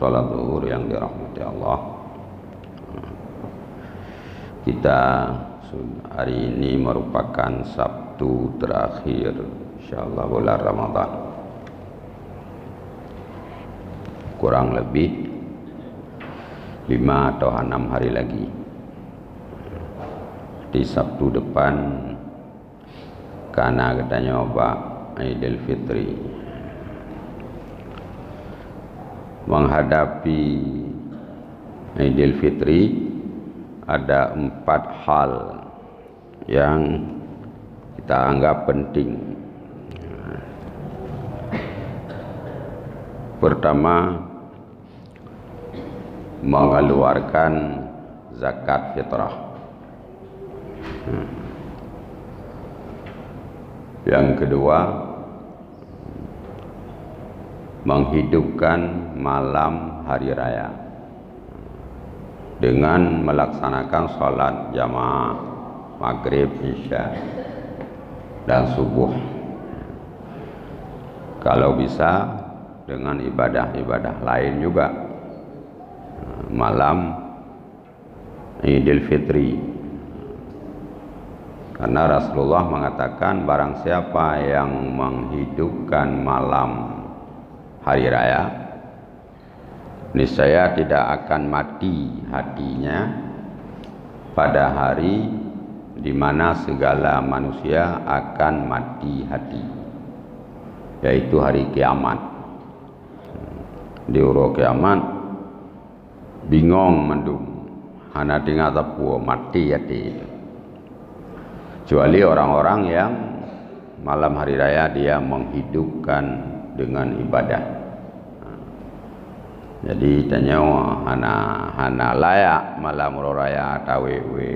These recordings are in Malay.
sholat zuhur yang dirahmati Allah. Kita hari ini merupakan Sabtu terakhir insyaallah bulan Ramadan. Kurang lebih 5 atau 6 hari lagi. Di Sabtu depan karena katanya Pak Idul Fitri. Menghadapi Idul Fitri ada 4 hal yang kita anggap penting. Pertama, mengeluarkan zakat fitrah. Yang kedua, menghidupkan malam hari raya dengan melaksanakan sholat jamaah maghrib, isya dan subuh. Kalau bisa dengan ibadah-ibadah lain juga malam Idul Fitri, karena Rasulullah mengatakan barang siapa yang menghidupkan malam hari raya, niscaya tidak akan mati hatinya pada hari di mana segala manusia akan mati hati, yaitu hari kiamat. Di uro kiamat bingung mendung, hana tinggal tapu mati hati. Kecuali orang-orang yang malam hari raya dia menghidupkan dengan ibadah. Jadi tanya hana layak malam raya tawewe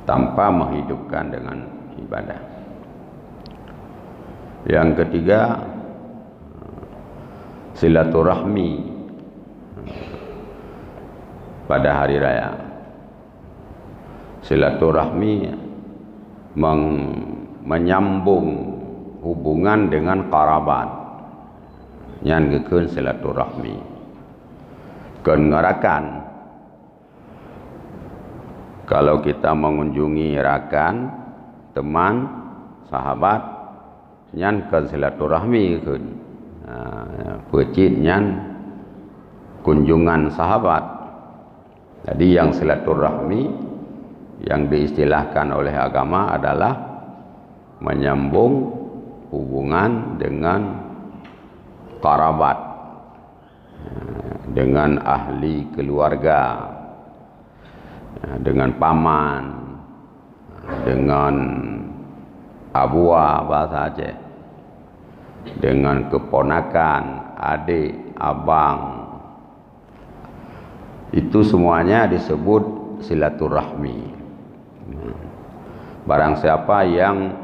tanpa menghidupkan dengan ibadah. Yang ketiga, silaturahmi pada hari raya. Silaturahmi menyambung hubungan dengan kerabat. Yang kekeun silaturahmi. Keun ngarakan. Kalau kita mengunjungi rakan, teman, sahabat, nyan keun silaturahmi keun. Pecit nyan kunjungan sahabat. Jadi yang silaturahmi yang diistilahkan oleh agama adalah menyambung hubungan dengan kerabat, dengan ahli keluarga, dengan paman, dengan abuah bahasa Aceh, dengan keponakan, adik, abang. Itu semuanya disebut silaturahmi. Barang siapa yang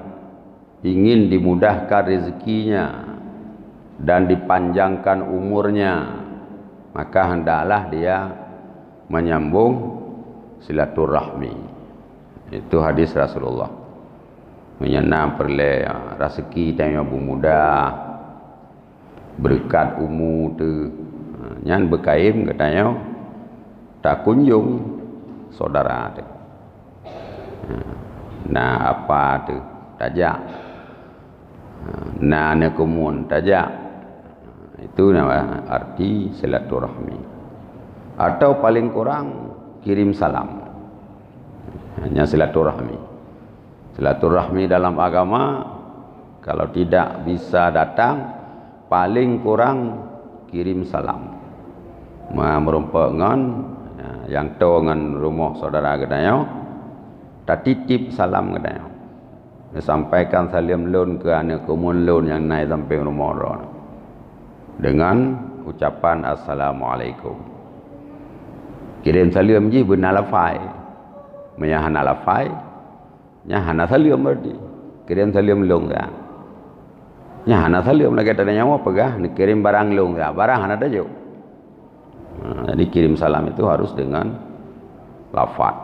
ingin dimudahkan rezekinya dan dipanjangkan umurnya, maka hendaklah dia menyambung silaturahmi. Itu hadis Rasulullah. Menyenang perle rezeki tanya mudah, berkat umur tu nyan bekaim katanya tak kunjung saudara tu. Nah apa tu tajak, nah nekumun tajak. Itu nama arti silaturahmi. Atau paling kurang kirim salam. Hanya silaturahmi. Silaturahmi dalam agama kalau tidak bisa datang, paling kurang kirim salam. Merumpuk ngan yang tahu ngan rumah saudara katanya, tak titip salam katanya. Sampaikan salam lun ke anak kumun lun yang naik sampai rumah orang dengan ucapan assalamualaikum. Kirim salam je benar lafai, menyahana lafai, nyahana salam berdi. Kirim salam lung ya, nyahana salam lagi tak ada nyawa pegah. Kirim barang lung ya, barang hana ada jauh. Jadi kirim salam itu harus dengan lafaz.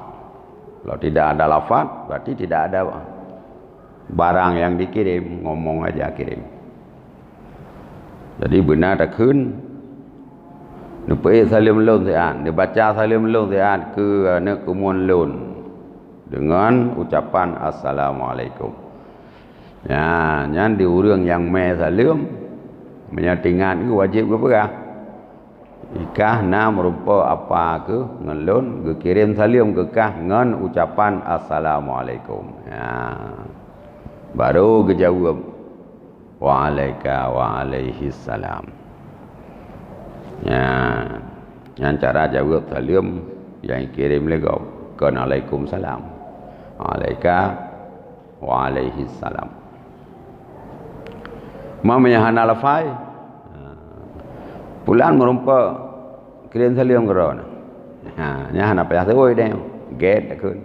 Kalau tidak ada lafaz, berarti tidak ada barang yang dikirim, ngomong aja kirim. Jadi benar tak kun Nupai salim lun sean, dia baca salim lun sean ke anak kumun lun dengan ucapan assalamualaikum. Ya, nyan di urang yang me salim menyatingan ke wajib ke apa? Ikah na merupa apa ke ngelun ke kirim salim ke kah ngan ucapan assalamualaikum. Ya. Baru ke jawab wa alaika wa alaihi salam. Ya, yang cara jawab salam yang kirim lagi Waalaikumsalam, alaika wa alaihi salam. Mamanya hana lafai pulan merumpa kirim salam kerana nya hana payah tu oi deh get kun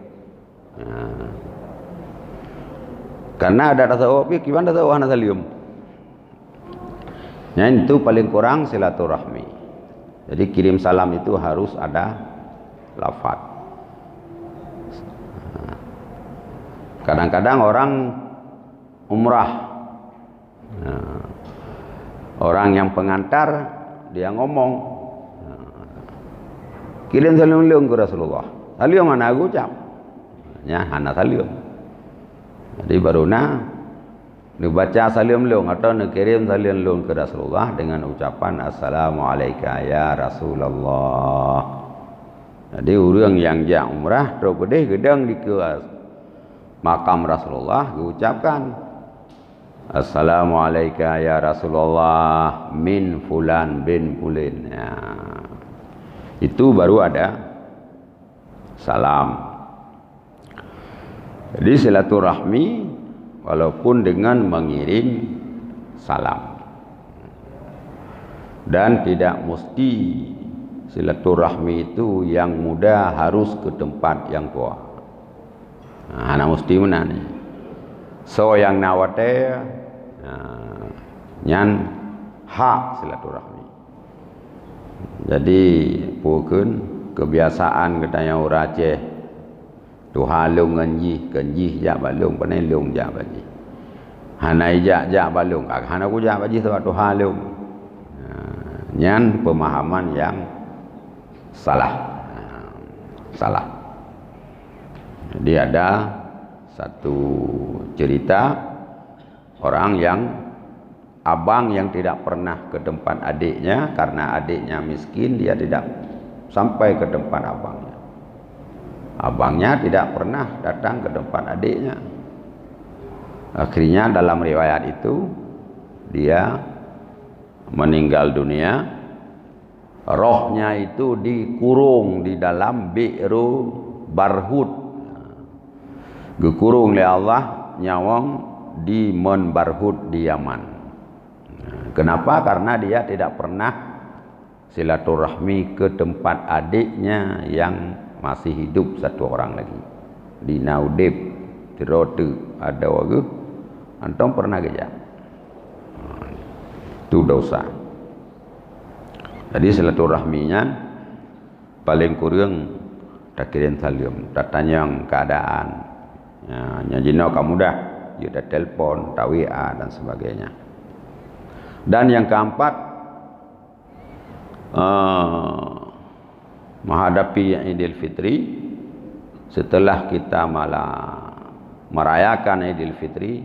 karena ada rasa opi gimana tahu hana salam nya itu paling kurang silaturahmi. Jadi kirim salam itu harus ada lafaz. Kadang-kadang orang umrah, orang yang pengantar dia ngomong, kirim salam leung ke Rasulullah. Salam mana aku ucap? Ya, hana salam. Jadi baru dibaca salam leung atau kirim salam leung ke Rasulullah dengan ucapan assalamualaikum ya Rasulullah. Jadi orang yang jang umrah terus pedih gedang di ke makam Rasulullah diucapkan assalamualaikum ya Rasulullah min fulan bin fulin. Ya. Itu baru ada salam. Jadi silaturahmi walaupun dengan mengirim salam. Dan tidak mesti silaturahmi itu yang muda harus ke tempat yang tua. Anak mesti mana ni? So yang nawate nyan hak silaturahmi. Jadi pukun kebiasaan katanya orang Aceh Tuhan lung kenji jak balung panai lung jak baji. Hanai jak balung kak hana ku jak baji sebab Tuhan lung. Nyan pemahaman yang salah. Salah. Jadi ada satu cerita orang yang abang yang tidak pernah ke tempat adiknya karena adiknya miskin, dia tidak sampai ke tempat abangnya. Abangnya tidak pernah datang ke tempat adiknya. Akhirnya dalam riwayat itu dia meninggal dunia. Rohnya itu dikurung di dalam bi'ru barhud. Dikurung oleh Allah nyawang di Men Barhud di Yaman. Kenapa? Karena dia tidak pernah silaturahmi ke tempat adiknya yang masih hidup satu orang lagi di Naudib Tirotu ada wagu antum pernah kerja itu dosa. Jadi silaturahminya paling kurang tak kirim salam, tak tanya keadaan ya jino kamu dah you dah telpon tak WA dan sebagainya. Dan yang keempat menghadapi Idul Fitri, setelah kita malah merayakan Idul Fitri,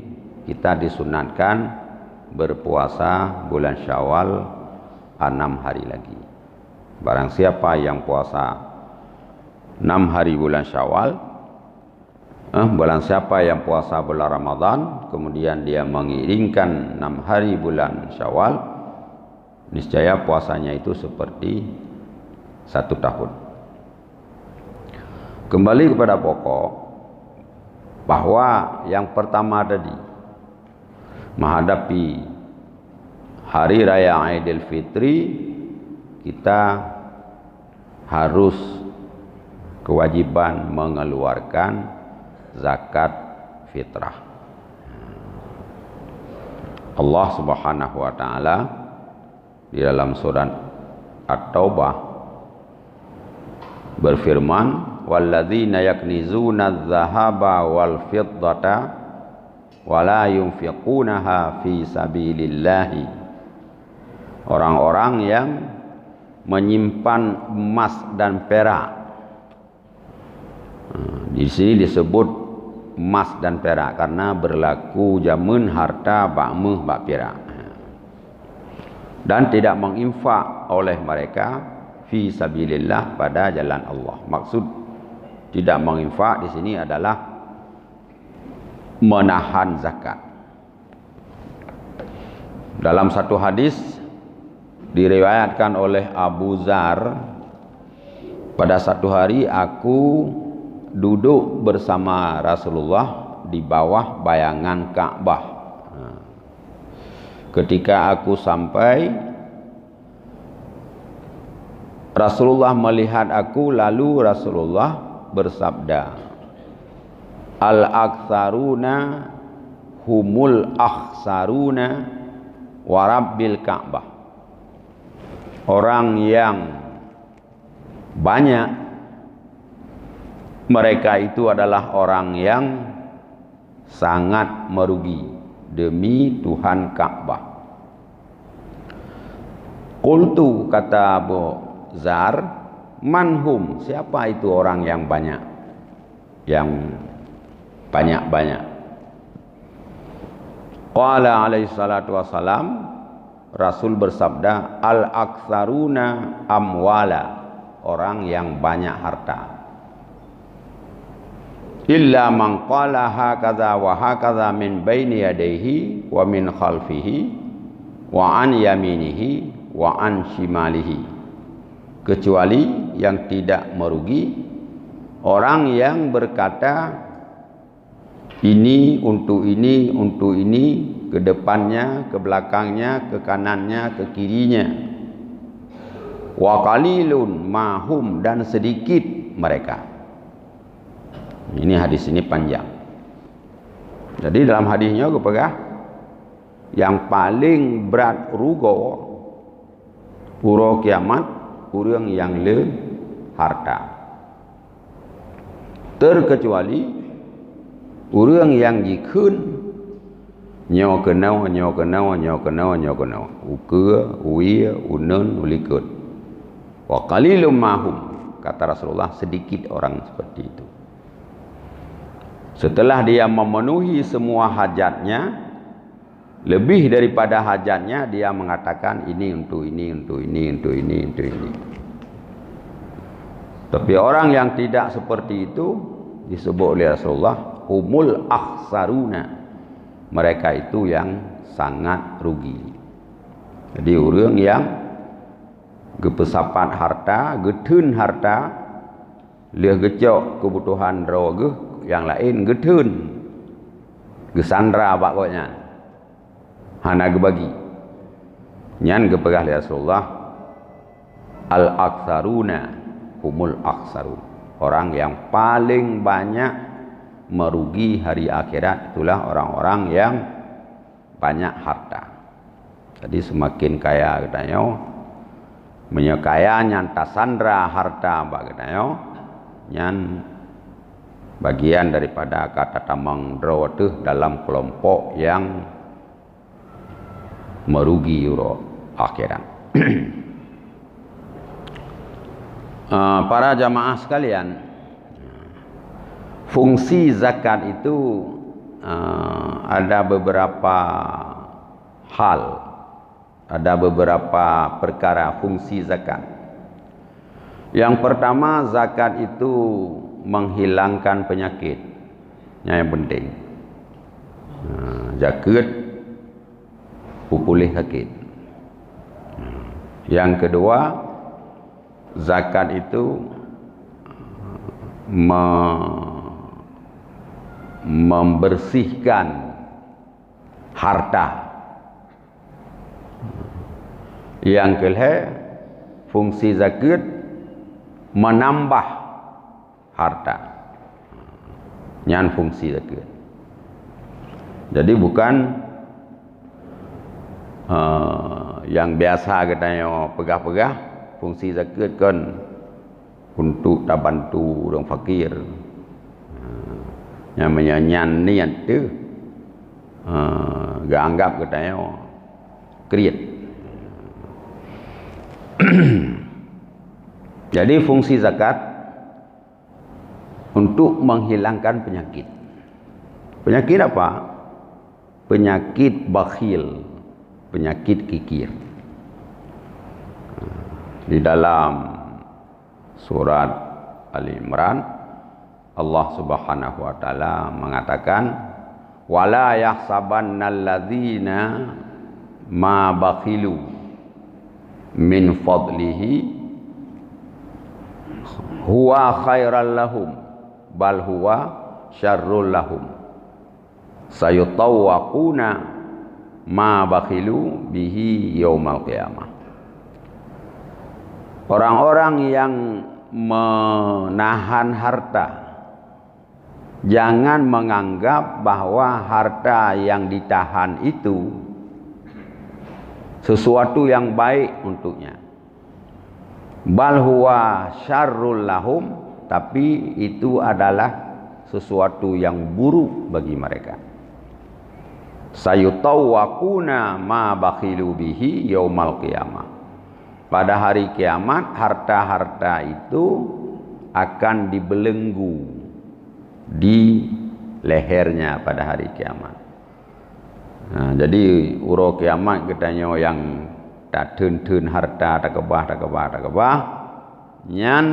kita disunatkan berpuasa bulan Syawal 6 hari lagi. Barang siapa yang puasa 6 hari bulan Syawal, barang siapa yang puasa bulan Ramadan, kemudian dia mengiringkan 6 hari bulan Syawal, niscaya puasanya itu seperti 1 tahun. Kembali kepada pokok bahwa yang pertama tadi menghadapi hari raya Idul Fitri, kita harus kewajiban mengeluarkan zakat fitrah. Allah Subhanahu wa taala di dalam surat At-Taubah berfirman, walladzina yaknizuna adh-dhahaba wal fiddata wa la yunfiqunaha fi sabilillah. Orang-orang yang menyimpan emas dan perak. Di sini disebut emas dan perak karena berlaku zaman harta bak meh bak perak. Dan tidak menginfak oleh mereka fi sabilillah pada jalan Allah. Maksud tidak menginfak di sini adalah menahan zakat. Dalam satu hadis diriwayatkan oleh Abu Zar, pada satu hari aku duduk bersama Rasulullah di bawah bayangan Ka'bah. Ketika aku sampai, Rasulullah melihat aku, lalu Rasulullah bersabda, Al-aktsaruna humul akhsaruna wa rabbil Ka'bah. Orang yang banyak, mereka itu adalah orang yang sangat merugi demi Tuhan Ka'bah. Qultu, kata Abu Zar, manhum, siapa itu orang yang banyak? Yang banyak-banyak. Qala alaihi salatu wassalam, Rasul bersabda, al-aktsaruna amwala, orang yang banyak harta. Illa man qala hakadha wa hakadha min baini yadayhi wa min khalfihi wa an yaminihi wa an shimalihi. Kecuali yang tidak merugi orang yang berkata ini untuk ini, untuk ini, ke depannya, ke belakangnya, ke kanannya, ke kirinya. Wa qalilun mahum, dan sedikit mereka. Ini hadis ini panjang. Jadi dalam hadisnya kepada yang paling berat rugo puro kiamat orang yang le harta. Terkecuali orang yang jikun nyawa kenau uke uia unun ulikut. Wa qalilum mahum, kata Rasulullah, sedikit orang seperti itu. Setelah dia memenuhi semua hajatnya, lebih daripada hajatnya, dia mengatakan ini untuk ini, untuk ini, untuk ini, untuk ini. Tapi orang yang tidak seperti itu disebut oleh Rasulullah humul akhsaruna, mereka itu yang sangat rugi. Jadi orang yang gepesapat harta, getun harta, liah gecok kebutuhan roge, yang lain getun gesandra bakoknya hana gebagi nyan gepegah li Rasulullah al-aktsaruna humul akhsarun, orang yang paling banyak merugi hari akhirat itulah orang-orang yang banyak harta. Jadi semakin kaya katanya menyekaya nyan tasandra harta bak katanya nyan bagian daripada kata tamang draw tu dalam kelompok yang merugi euro akhirat. Para jamaah sekalian, fungsi zakat itu ada beberapa hal, ada beberapa perkara fungsi zakat. Yang pertama, zakat itu menghilangkan penyakit, yang penting. Zakat pulih sakit. Yang kedua, zakat itu membersihkan harta. Yang kedua, fungsi zakat menambah harta. Nyan fungsi zakat. Jadi bukan yang biasa katanya pegah-pegah, fungsi zakat kan untuk tak bantu orang fakir. Yang menyanyian niat tu gak anggap katanya kriat. Jadi fungsi zakat untuk menghilangkan penyakit. Penyakit apa? Penyakit bakhil, penyakit kikir. Di dalam surat Ali Imran, Allah Subhanahu wa taala mengatakan, wala yahsabannalladzina ma bakhilu min fadlihi huwa khairal lahum bal huwa syarrul lahum sayutawwaquna ma bakhilu bihi yaumal qiyamah. Orang-orang yang menahan harta, jangan menganggap bahwa harta yang ditahan itu sesuatu yang baik untuknya. Bal huwa syarrul lahum, tapi itu adalah sesuatu yang buruk bagi mereka. Sayutawwaquna ma bakhilu bihi yaumal qiyamah. Pada hari kiamat harta-harta itu akan dibelenggu di lehernya pada hari kiamat. Nah, jadi uro kiamat katanya yang tak tun harta tak kebah nyan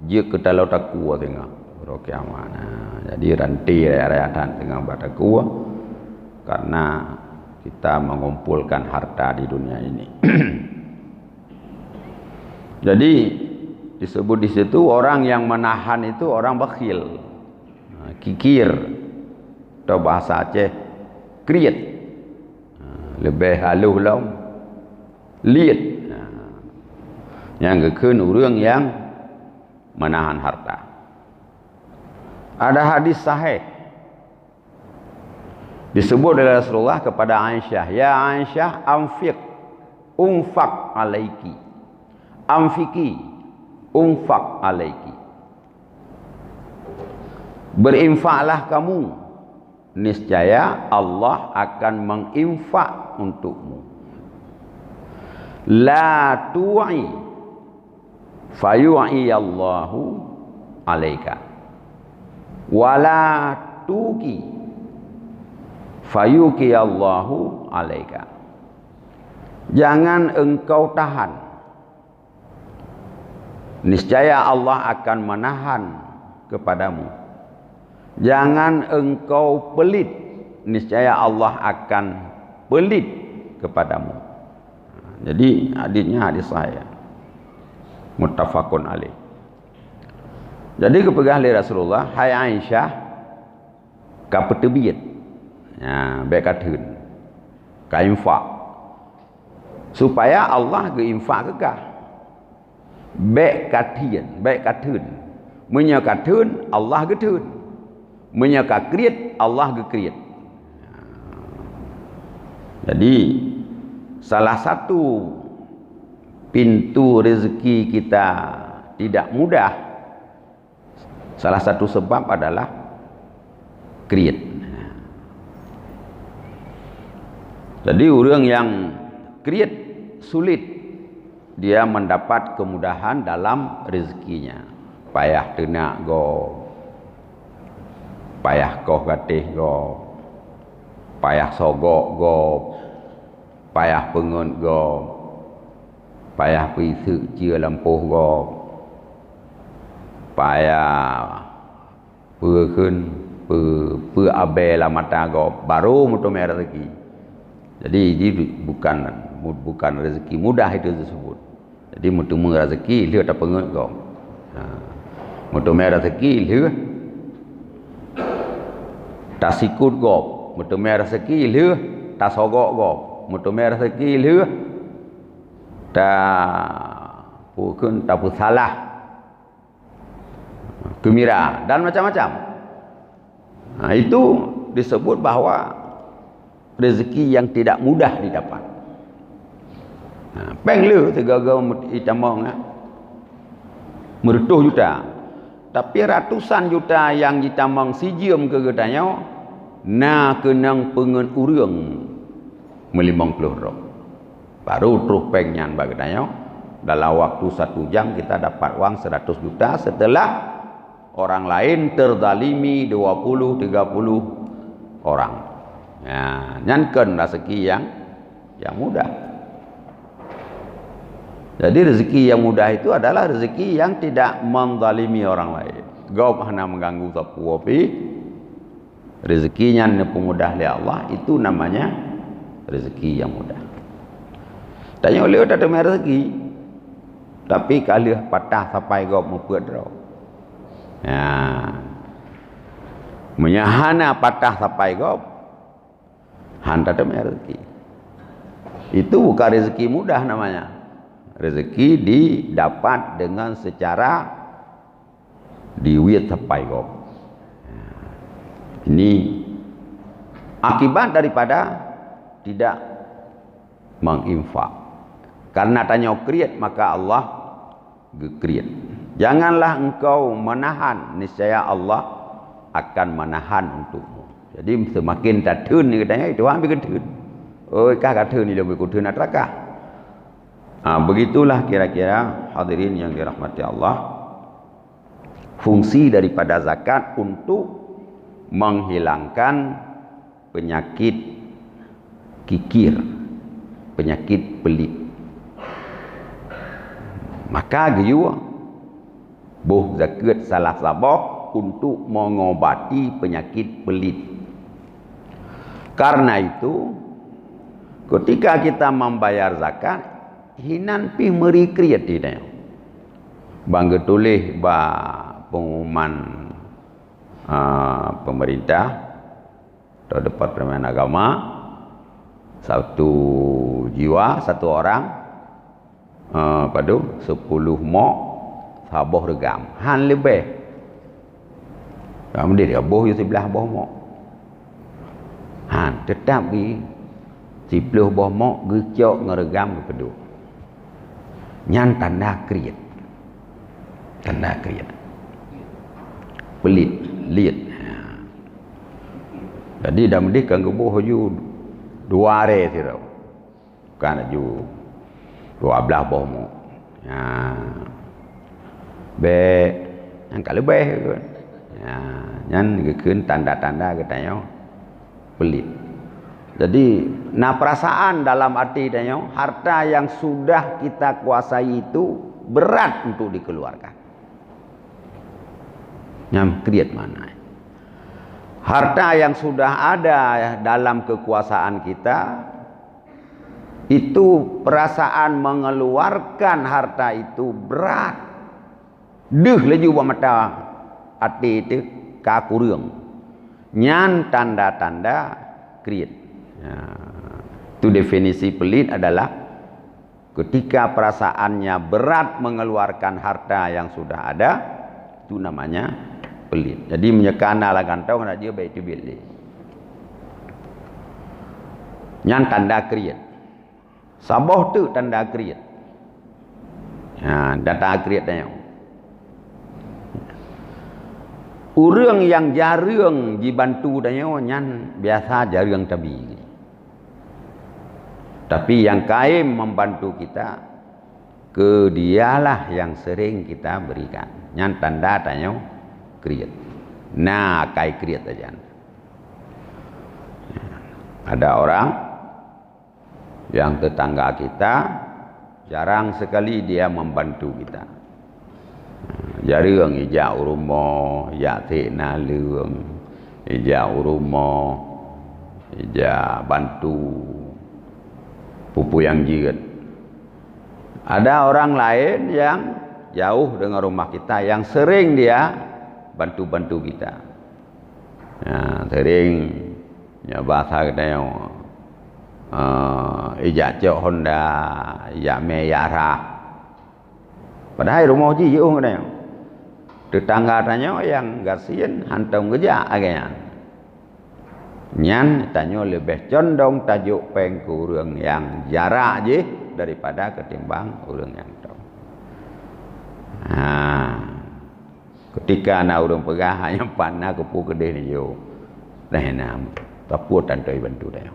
je ketalau tak kuat tengah uro kiamat. Nah, jadi ranti rayatan tengah bata kuat karena kita mengumpulkan harta di dunia ini. Jadi disebut di situ orang yang menahan itu orang bakhil, kikir, atau bahasa Aceh kriet, lebih halus lah, liat. Yang kekun orang yang menahan harta. Ada hadis sahih disebut oleh Rasulullah kepada Aisyah, ya Aisyah, unfaq alaiki. Amfiki unfaq alaiki. Berinfaklah kamu, niscaya Allah akan menginfak untukmu. La tu'i fayu'i Allahu alaika, wala tuki fayuki Allahu alaika. Jangan engkau tahan, niscaya Allah akan menahan kepadamu. Jangan engkau pelit, niscaya Allah akan pelit kepadamu. Jadi hadisnya hadis saya muttafaqun alaih. Jadi kepegah oleh Rasulullah, hai Aisyah, ka petebit, ya baik katun, ka infak, supaya Allah ke infak ke kah. Baik katun, munya katun Allah getun, munya kakriat Allah gekriat. Jadi salah satu pintu rezeki kita tidak mudah, salah satu sebab adalah kriat. Jadi orang yang kriat sulit dia mendapat kemudahan dalam rezekinya. Payah tenak go, payah koh gatih go, payah sogok go, payah pengun go, payah pisu cia lampuh go, payah pekun pe abe la mata go, baru mutu merah rezeki. Jadi ini bukan rezeki mudah itu disebut. Jadi mutu rezeki dia tak pengut kau. Mutu merah rezeki dia tak sikut kau. Mutu merah rezeki dia tak sogok kau. Mutu merah rezeki dia tak pukun tak salah. Gembira dan macam-macam. Nah, itu disebut bahwa rezeki yang tidak mudah didapat. Penglu tegaga itamong merutuh juta, tapi ratusan juta yang ditamong sijiem ke getanya na kenang pengen urang 50 rok baru terus pengnyan bagetanya Dalam waktu 1 jam kita dapat uang 100 juta setelah orang lain terzalimi 20-30 orang. Ya, nyankan rezeki yang mudah. Jadi rezeki yang mudah itu adalah rezeki yang tidak menzalimi orang lain. Gau hanya mengganggu sapu api. Rezekinya pemudah oleh Allah, itu namanya rezeki yang mudah. Tanya oleh tak ada rezeki, tapi kalau patah sampai gau membuat draw. Ya, menyahana patah sampai gau, han tak ada rezeki. Itu bukan rezeki mudah namanya. Rezeki didapat dengan secara diwit sampai gau. Ini akibat daripada tidak menginfak. Karena tanya kriat, maka Allah gekriat. Janganlah engkau menahan, niscaya Allah akan menahan untukmu. Jadi semakin datun ni katanya, itu ambil ketun. Oh, kah katun ni lebih ketun atrakah? Begitulah kira-kira hadirin yang dirahmati Allah. Fungsi daripada zakat untuk menghilangkan penyakit kikir, penyakit pelit. Maka giyu boh zakat salah sabah untuk mengobati penyakit pelit. Karena itu ketika kita membayar zakat, hinan pi meri kriat dia. Bangga tulis ba pengumuman pemerintah atau Departemen Agama, 1 jiwa 1 orang pada 10 mok sabah regam han lebih kamu dia boh di sebelah boh mok han tetap di 10 boh mok gecok ngeregam kepedu nyan tanda kriat pelit liat. Jadi dah mendih kan gebuh ju 2 hari sirau. Bukan ju 12 boh mu. Ya. Be yang kalau lebih kan. Ya, nyan gekeun tanda-tanda katanya pelit. Jadi nah perasaan dalam arti katanya harta yang sudah kita kuasai itu berat untuk dikeluarkan. Yang kriat mana? Harta yang sudah ada dalam kekuasaan kita, itu perasaan mengeluarkan harta itu berat. Deh laju buat mata hati itu kakurung. Nyan tanda-tanda kriat. Ya. Itu definisi pelit adalah ketika perasaannya berat mengeluarkan harta yang sudah ada, itu namanya pelit. Jadi menyekana lah kantong nak dia baik tu bilik. Nyan tanda kriat. Sabah tu tanda kriat. Data kriat tanya. Urang yang jarang dibantu tanya nyan biasa jarang tabi. Tapi yang kaim membantu kita, ke dialah yang sering kita berikan. Nyan tanda tanya kriat. Nah, kai kriat aja. Ada orang yang tetangga kita jarang sekali dia membantu kita. Jarang ija rumah, ya tekna leung, ija rumah, ija bantu pupu yang jirat. Ada orang lain yang jauh dengan rumah kita yang sering dia bantu-bantu kita. Sering ya bahasa katanya ijak cok Honda, ijak meyara. Padahal rumah ji jauh katanya. Tetangga tanya yang gasian hantam kerja agaknya. Nyan tanya lebih condong tajuk pengkurang yang jarak je daripada ketimbang orang yang tahu. Ketika nak orang pegah hanya panah kepu kedih ni yo. Dah enam taput tandai bantu dia.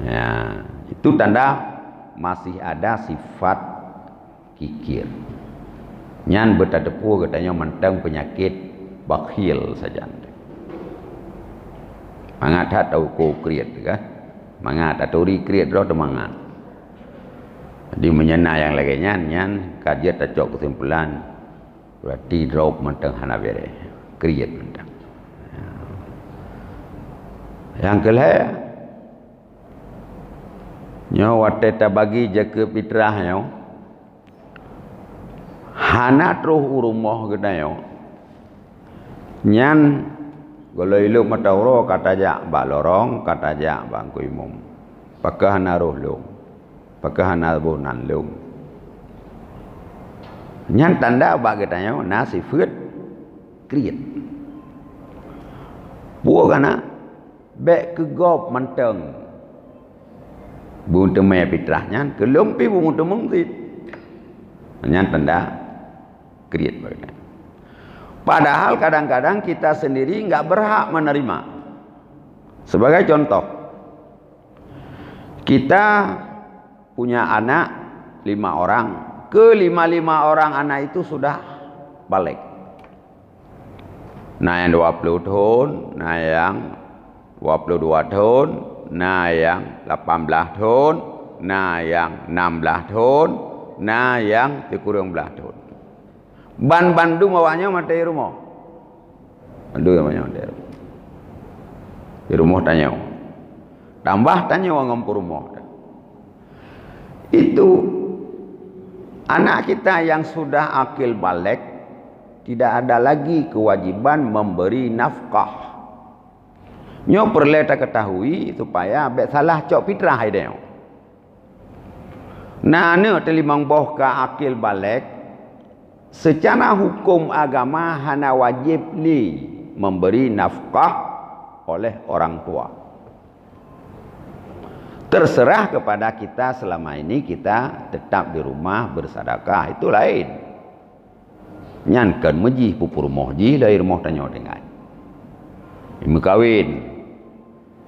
Ya, itu tanda masih ada sifat kikir. Nyan bertadepu katanya mentang penyakit bakhil saja. Mangat tak tahu ko kriat kan? Mangat tak tahu kriat dah mangat. Jadi menyena yang lagi nyan kajian tak cok kesimpulan berarti drop mentang hana bere kriat mentang. Yang kelih nyo wate ta bagi jaga fitrah nyo hana truh urumah gedayo nyan kalau iluk matawro kata jak bak lorong kata jak bangku imum pakah hana roh lung pakah hana bonan lung nyan tanda bak gedayo nasi fut kriat buah kana bek kegop manteng bung temai fitrahnya kelumpi bung temung tit nyan tanda kriat bagian. Padahal kadang-kadang kita sendiri nggak berhak menerima. Sebagai contoh, kita punya anak 5 orang, ke-5 orang anak itu sudah balik. Nah yang 20 tahun, nah yang 22 tahun, nah yang 18 tahun, nah yang 16 tahun, nah yang 13 tahun. Ban Bandung awaknya mati rumah. Bandung awaknya mati rumah. Di rumah tanya. Tambah tanya orang ngampur rumah. Itu anak kita yang sudah akil balik tidak ada lagi kewajiban memberi nafkah. Nyo perlu kita ketahui supaya bet salah cok fitrah dia. Nah ne telimang boh ka akil balik secara hukum agama hana wajib li memberi nafkah oleh orang tua. Terserah kepada kita selama ini kita tetap di rumah bersedekah itu lain. Nyankan meji pupur mohji dari rumah tanya dengan. Ibu kawin.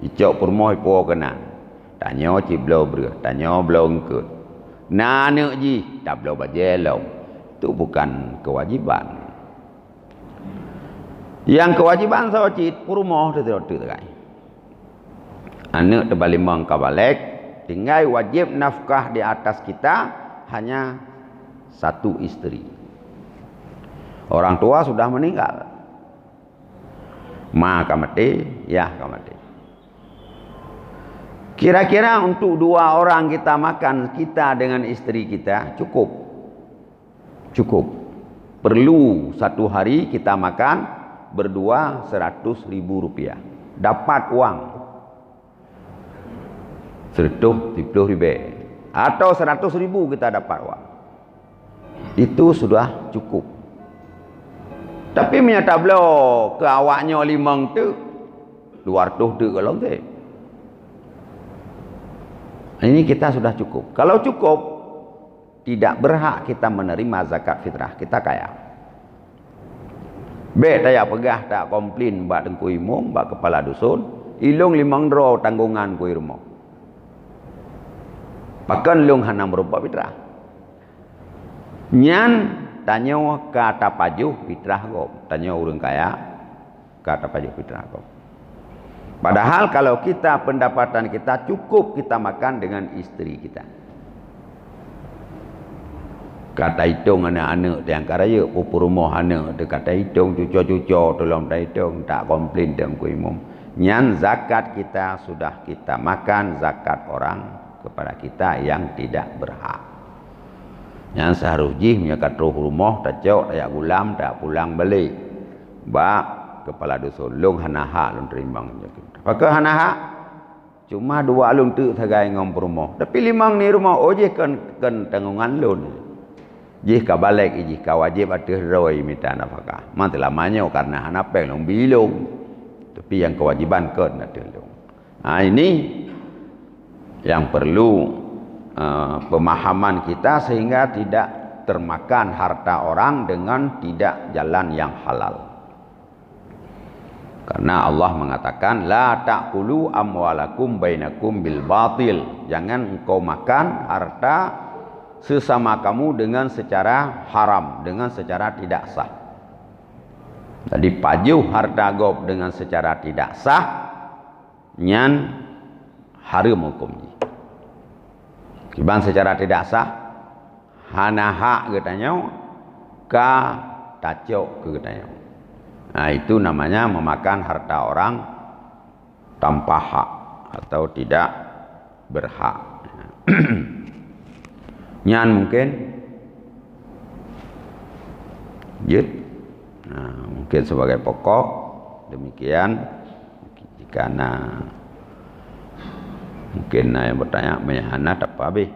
Icok purmoh ipo kena. Tanya ciblau ber, tanya blau engkut. Nane ji tak blau bajelau. Itu bukan kewajiban. Yang kewajiban sawacit purmoh tu kai. Anak terbalimang kabalik tinggal wajib nafkah di atas kita hanya 1 isteri. Orang tua sudah meninggal. Ma kamati, ya kamati. Kira-kira untuk 2 orang kita makan kita dengan isteri kita cukup. Cukup. Perlu 1 hari kita makan berdua 100.000 rupiah. Dapat uang 170.000 atau 100.000 kita dapat uang. Itu sudah cukup. Tapi menyata beliau ke awaknya 5 tu luar tu kalau tu. Ini kita sudah cukup. Kalau cukup tidak berhak kita menerima zakat fitrah. Kita kaya. Bek tak pegah tak komplain bak tengku imum, bak kepala dusun, ilung 5 dro tanggungan ku rumah. Bahkan lung hana merupakan fitrah. Nyan tanya kata pajuh fitrah kau. Tanya orang kaya kata pajuh fitrah kau. Padahal kalau kita pendapatan kita cukup kita makan dengan isteri kita. Kata hitung anak-anak yang karaya pupur rumah anak dia kata hitung cucu-cucu tolong tak hitung tak komplain dengan ku imam. Nyan zakat kita sudah kita makan zakat orang kepada kita yang tidak berhak. Yang seharusnya menyakat roh rumah tak jauh tak gulam tak pulang balik. Bak kepala dusun long hana hak long terimbang. Apakah hana hak? Cuma 2 long tu sagai ngom rumah. Tapi 5 ni rumah oje kan tanggungan lon. Jika balik jika wajib ada roi minta nafkah. Mantu lamanya karena hana peng long bilung. Tapi yang kewajiban kan ada long. Nah ini yang perlu pemahaman kita sehingga tidak termakan harta orang dengan tidak jalan yang halal. Karena Allah mengatakan la ta'kulu amwalakum bainakum bil batil. Jangan engkau makan harta sesama kamu dengan secara haram, dengan secara tidak sah. Jadi pajuh harta gob dengan secara tidak sah nyan haram hukumnya. Kiban secara tidak sah hanaha katanya ka tacok katanya. Nah, itu namanya memakan harta orang tanpa hak atau tidak berhak. Nyan mungkin jut. Nah, mungkin sebagai pokok demikian. Karena mungkin yang bertanya menyahana apa habis.